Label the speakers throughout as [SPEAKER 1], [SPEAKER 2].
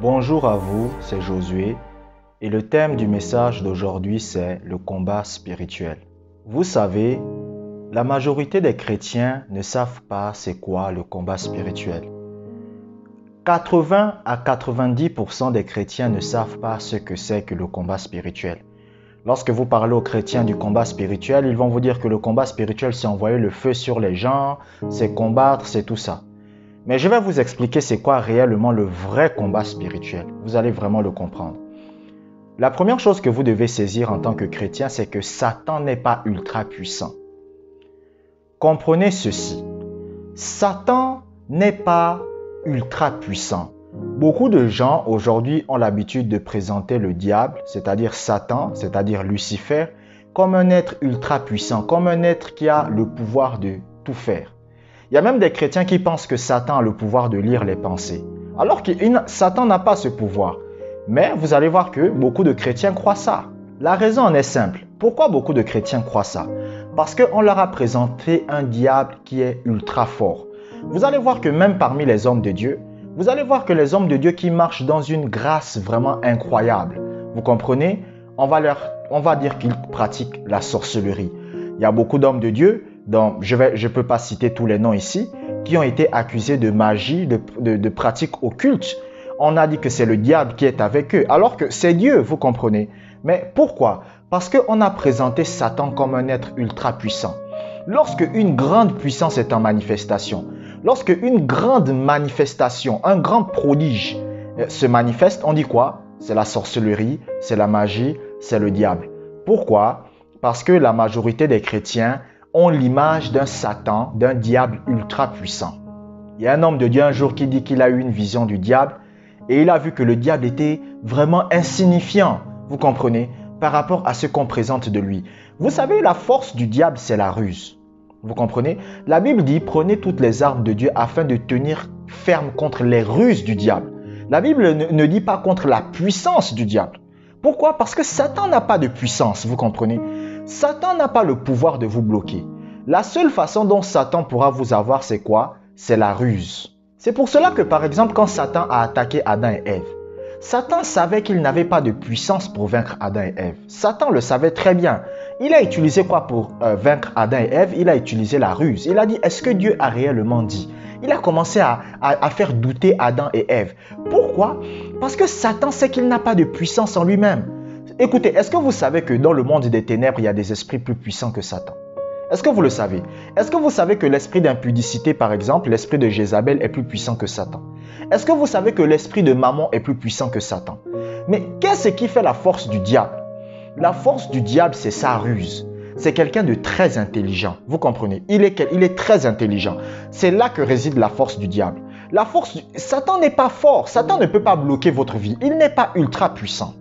[SPEAKER 1] Bonjour à vous, c'est Josué et le thème du message d'aujourd'hui c'est le combat spirituel. Vous savez, la majorité des chrétiens ne savent pas c'est quoi le combat spirituel. 80 à 90% des chrétiens ne savent pas ce que c'est que le combat spirituel. Lorsque vous parlez aux chrétiens du combat spirituel, ils vont vous dire que le combat spirituel c'est envoyer le feu sur les gens, c'est combattre, c'est tout ça. Mais je vais vous expliquer c'est quoi réellement le vrai combat spirituel. Vous allez vraiment le comprendre. La première chose que vous devez saisir en tant que chrétien, c'est que Satan n'est pas ultra puissant. Comprenez ceci. Satan n'est pas ultra puissant. Beaucoup de gens aujourd'hui ont l'habitude de présenter le diable, c'est-à-dire Satan, c'est-à-dire Lucifer, comme un être ultra puissant, comme un être qui a le pouvoir de tout faire. Il y a même des chrétiens qui pensent que Satan a le pouvoir de lire les pensées. Alors que Satan n'a pas ce pouvoir. Mais vous allez voir que beaucoup de chrétiens croient ça. La raison en est simple. Pourquoi beaucoup de chrétiens croient ça? Parce qu'on leur a présenté un diable qui est ultra fort. Vous allez voir que même parmi les hommes de Dieu, vous allez voir que les hommes de Dieu qui marchent dans une grâce vraiment incroyable. Vous comprenez? On va dire qu'ils pratiquent la sorcellerie. Il y a beaucoup d'hommes de Dieu, donc je ne peux pas citer tous les noms ici, qui ont été accusés de magie, de pratiques occultes. On a dit que c'est le diable qui est avec eux, alors que c'est Dieu, vous comprenez. Mais pourquoi? Parce qu'on a présenté Satan comme un être ultra puissant. Lorsque une grande puissance est en manifestation, lorsque une grande manifestation, un grand prodige se manifeste, on dit quoi? C'est la sorcellerie, c'est la magie, c'est le diable. Pourquoi? Parce que la majorité des chrétiens ont l'image d'un Satan, d'un diable ultra puissant. Il y a un homme de Dieu un jour qui dit qu'il a eu une vision du diable et il a vu que le diable était vraiment insignifiant, vous comprenez, par rapport à ce qu'on présente de lui. Vous savez, la force du diable, c'est la ruse. Vous comprenez? La Bible dit, prenez toutes les armes de Dieu afin de tenir ferme contre les ruses du diable. La Bible ne dit pas contre la puissance du diable. Pourquoi? Parce que Satan n'a pas de puissance, vous comprenez? Satan n'a pas le pouvoir de vous bloquer. La seule façon dont Satan pourra vous avoir, c'est quoi? C'est la ruse. C'est pour cela que, par exemple, quand Satan a attaqué Adam et Ève, Satan savait qu'il n'avait pas de puissance pour vaincre Adam et Ève. Satan le savait très bien. Il a utilisé quoi pour vaincre Adam et Ève? Il a utilisé la ruse. Il a dit, est-ce que Dieu a réellement dit? Il a commencé à faire douter Adam et Ève. Pourquoi? Parce que Satan sait qu'il n'a pas de puissance en lui-même. Écoutez, est-ce que vous savez que dans le monde des ténèbres, il y a des esprits plus puissants que Satan? Est-ce que vous le savez? Est-ce que vous savez que l'esprit d'impudicité, par exemple, l'esprit de Jézabel est plus puissant que Satan? Est-ce que vous savez que l'esprit de Mammon est plus puissant que Satan? Mais qu'est-ce qui fait la force du diable? La force du diable, c'est sa ruse. C'est quelqu'un de très intelligent. Vous comprenez? Il est très intelligent. C'est là que réside la force du diable. Satan n'est pas fort. Satan ne peut pas bloquer votre vie. Il n'est pas ultra puissant.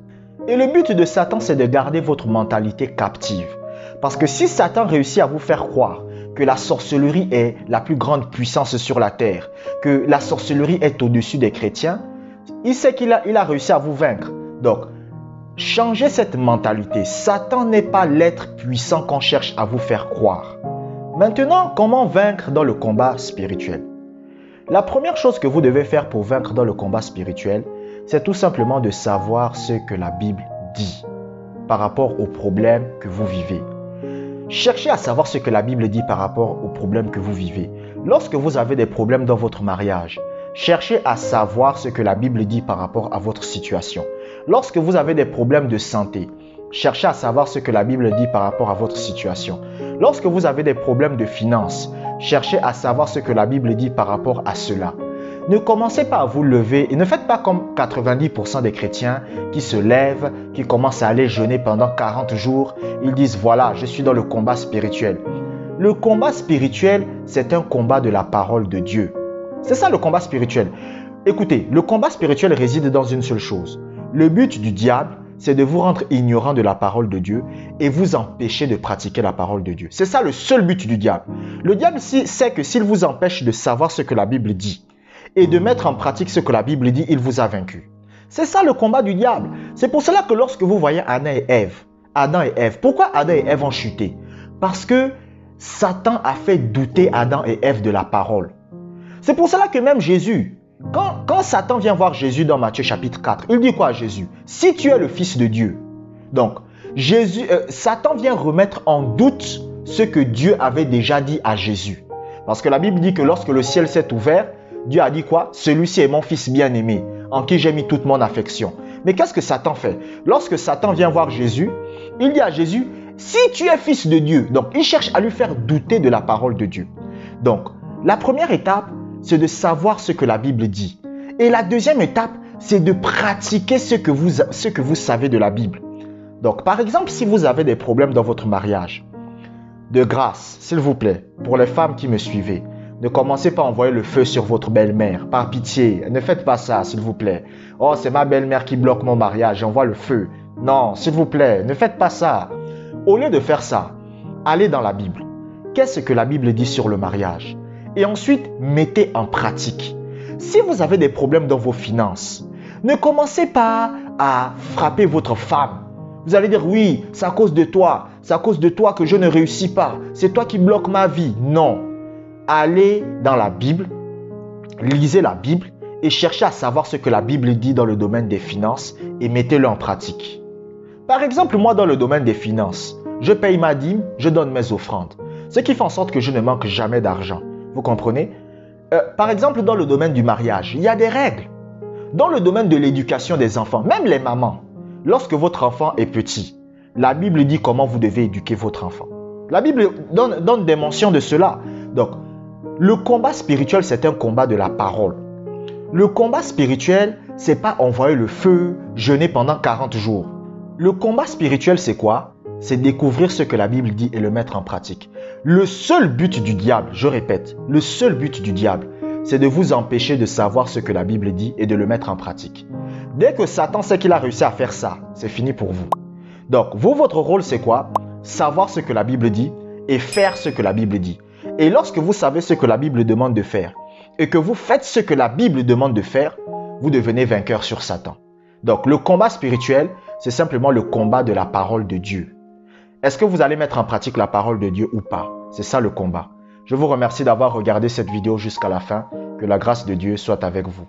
[SPEAKER 1] Et le but de Satan, c'est de garder votre mentalité captive. Parce que si Satan réussit à vous faire croire que la sorcellerie est la plus grande puissance sur la terre, que la sorcellerie est au-dessus des chrétiens, il sait qu'il a réussi à vous vaincre. Donc, changez cette mentalité. Satan n'est pas l'être puissant qu'on cherche à vous faire croire. Maintenant, comment vaincre dans le combat spirituel? La première chose que vous devez faire pour vaincre dans le combat spirituel, c'est tout simplement de savoir ce que la Bible dit par rapport aux problèmes que vous vivez. Cherchez à savoir ce que la Bible dit par rapport aux problèmes que vous vivez. Lorsque vous avez des problèmes dans votre mariage, cherchez à savoir ce que la Bible dit par rapport à votre situation. Lorsque vous avez des problèmes de santé, cherchez à savoir ce que la Bible dit par rapport à votre situation. Lorsque vous avez des problèmes de finances, cherchez à savoir ce que la Bible dit par rapport à cela. Ne commencez pas à vous lever et ne faites pas comme 90% des chrétiens qui se lèvent, qui commencent à aller jeûner pendant 40 jours. Ils disent, voilà, je suis dans le combat spirituel. Le combat spirituel, c'est un combat de la parole de Dieu. C'est ça le combat spirituel. Écoutez, le combat spirituel réside dans une seule chose. Le but du diable, c'est de vous rendre ignorant de la parole de Dieu et vous empêcher de pratiquer la parole de Dieu. C'est ça le seul but du diable. Le diable sait que s'il vous empêche de savoir ce que la Bible dit, et de mettre en pratique ce que la Bible dit, il vous a vaincu. C'est ça le combat du diable. C'est pour cela que lorsque vous voyez Adam et Ève, pourquoi Adam et Ève ont chuté? Parce que Satan a fait douter Adam et Ève de la parole. C'est pour cela que même Jésus, Quand Satan vient voir Jésus dans Matthieu chapitre 4, il dit quoi à Jésus? Si tu es le Fils de Dieu. Donc, Satan vient remettre en doute ce que Dieu avait déjà dit à Jésus. Parce que la Bible dit que lorsque le ciel s'est ouvert, Dieu a dit quoi? Celui-ci est mon Fils bien-aimé, en qui j'ai mis toute mon affection. Mais qu'est-ce que Satan fait? Lorsque Satan vient voir Jésus, il dit à Jésus, si tu es Fils de Dieu. Donc, il cherche à lui faire douter de la parole de Dieu. Donc, la première étape, c'est de savoir ce que la Bible dit. Et la deuxième étape, c'est de pratiquer ce que vous savez de la Bible. Donc, par exemple, si vous avez des problèmes dans votre mariage, de grâce, s'il vous plaît, pour les femmes qui me suivez, ne commencez pas à envoyer le feu sur votre belle-mère. Par pitié, ne faites pas ça, s'il vous plaît. Oh, c'est ma belle-mère qui bloque mon mariage, j'envoie le feu. Non, s'il vous plaît, ne faites pas ça. Au lieu de faire ça, allez dans la Bible. Qu'est-ce que la Bible dit sur le mariage? Et ensuite, mettez en pratique. Si vous avez des problèmes dans vos finances, ne commencez pas à frapper votre femme. Vous allez dire, oui, c'est à cause de toi. C'est à cause de toi que je ne réussis pas. C'est toi qui bloques ma vie. Non. Allez dans la Bible, lisez la Bible et cherchez à savoir ce que la Bible dit dans le domaine des finances et mettez-le en pratique. Par exemple, moi, dans le domaine des finances, je paye ma dîme, je donne mes offrandes. Ce qui fait en sorte que je ne manque jamais d'argent. Vous comprenez? Par exemple, dans le domaine du mariage, il y a des règles. Dans le domaine de l'éducation des enfants, même les mamans, lorsque votre enfant est petit, la Bible dit comment vous devez éduquer votre enfant. La Bible donne des mentions de cela. Donc, le combat spirituel, c'est un combat de la parole. Le combat spirituel, c'est pas envoyer le feu, jeûner pendant 40 jours. Le combat spirituel, c'est quoi? C'est découvrir ce que la Bible dit et le mettre en pratique. Le seul but du diable, je répète, le seul but du diable, c'est de vous empêcher de savoir ce que la Bible dit et de le mettre en pratique. Dès que Satan sait qu'il a réussi à faire ça, c'est fini pour vous. Donc, vous, votre rôle, c'est quoi? Savoir ce que la Bible dit et faire ce que la Bible dit. Et lorsque vous savez ce que la Bible demande de faire et que vous faites ce que la Bible demande de faire, vous devenez vainqueur sur Satan. Donc, le combat spirituel, c'est simplement le combat de la parole de Dieu. Est-ce que vous allez mettre en pratique la parole de Dieu ou pas? C'est ça le combat. Je vous remercie d'avoir regardé cette vidéo jusqu'à la fin. Que la grâce de Dieu soit avec vous.